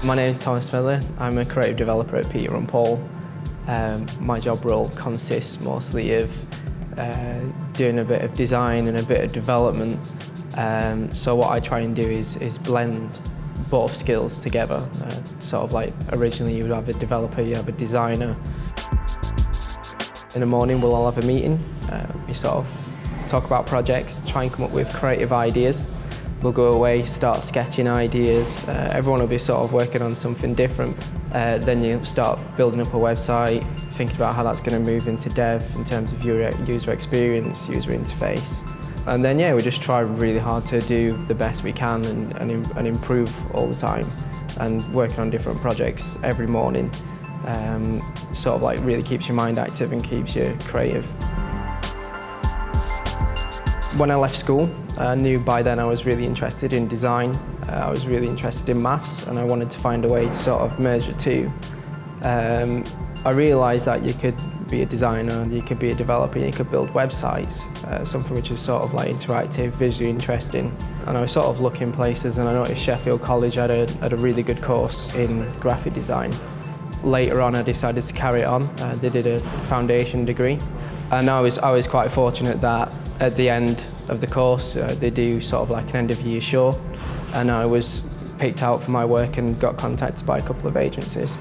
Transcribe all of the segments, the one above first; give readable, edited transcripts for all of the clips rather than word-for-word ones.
My name is Smedley. I'm a creative developer at Peter and Paul. My job role consists mostly of doing a bit of design and a bit of development. So what I try and do is blend both skills together. Sort of like originally you would have a developer, you have a designer. In the morning we'll all have a meeting. We sort of talk about projects, try and come up with creative ideas. We'll go away, start sketching ideas. Everyone will be sort of working on something different. Then you start building up a website, thinking about how that's going to move into dev in terms of your user experience, user interface. And then yeah, we just try really hard to do the best we can and improve all the time, and working on different projects every morning. Sort of like really keeps your mind active and keeps you creative. When I left school, I knew by then I was really interested in design. I was really interested in maths, and I wanted to find a way to sort of merge the two. I realised that you could be a designer, you could be a developer, you could build websites, something which is sort of like interactive, visually interesting. And I was sort of looking places, and I noticed Sheffield College had a really good course in graphic design. Later on I decided to carry it on. They did a foundation degree, and I was quite fortunate that at the end of the course they do sort of like an end of year show, and I was picked out for my work and got contacted by a couple of agencies.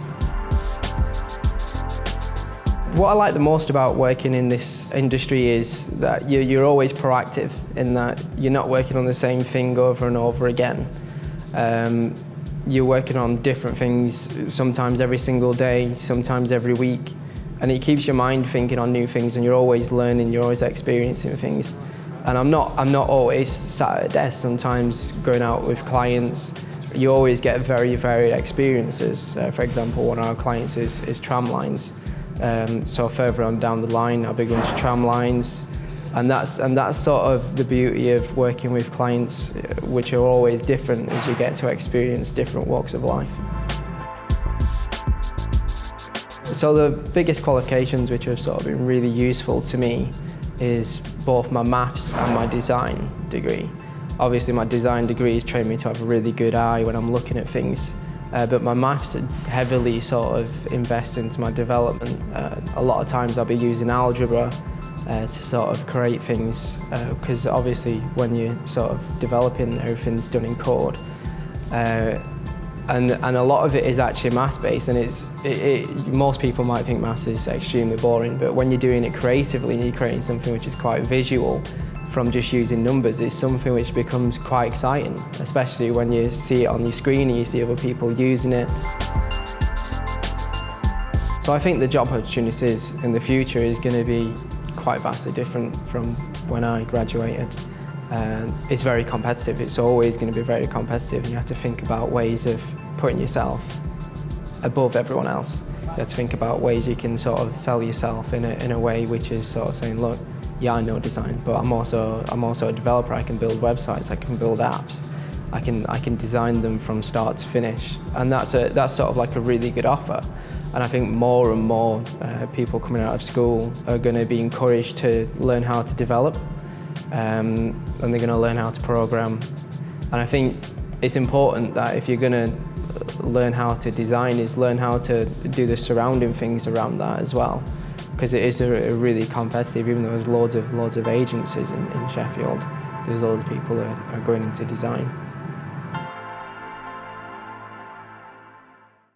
What I like the most about working in this industry is that you're always proactive, in that you're not working on the same thing over and over again. You're working on different things, sometimes every single day, sometimes every week, and it keeps your mind thinking on new things, and you're always learning, you're always experiencing things. And I'm not always sat at a desk. Sometimes going out with clients, you always get very varied experiences. For example, one of our clients is tramlines. So further on down the line, I'll be going to tram lines, and that's sort of the beauty of working with clients, which are always different, as you get to experience different walks of life. So the biggest qualifications which have sort of been really useful to me is both my maths and my design degree. Obviously my design degree has trained me to have a really good eye when I'm looking at things, but my maths heavily sort of invests into my development. A lot of times I'll be using algebra to sort of create things, because obviously when you're sort of developing, everything's done in code. And a lot of it is actually maths-based, and most people might think maths is extremely boring, but when you're doing it creatively and you're creating something which is quite visual from just using numbers, it's something which becomes quite exciting, especially when you see it on your screen and you see other people using it. So I think the job opportunities in the future is going to be quite vastly different from when I graduated. It's very competitive. It's always going to be very competitive, and you have to think about ways of putting yourself above everyone else. You have to think about ways you can sort of sell yourself in a way which is sort of saying, look, yeah, I know design, but I'm also a developer. I can build websites, I can build apps, I can design them from start to finish, and that's sort of like a really good offer. And I think more and more people coming out of school are going to be encouraged to learn how to develop. And they're going to learn how to program. And I think it's important that if you're going to learn how to design, is learn how to do the surrounding things around that as well, because it is a really competitive. Even though there's loads of agencies in Sheffield, there's loads of people that are going into design.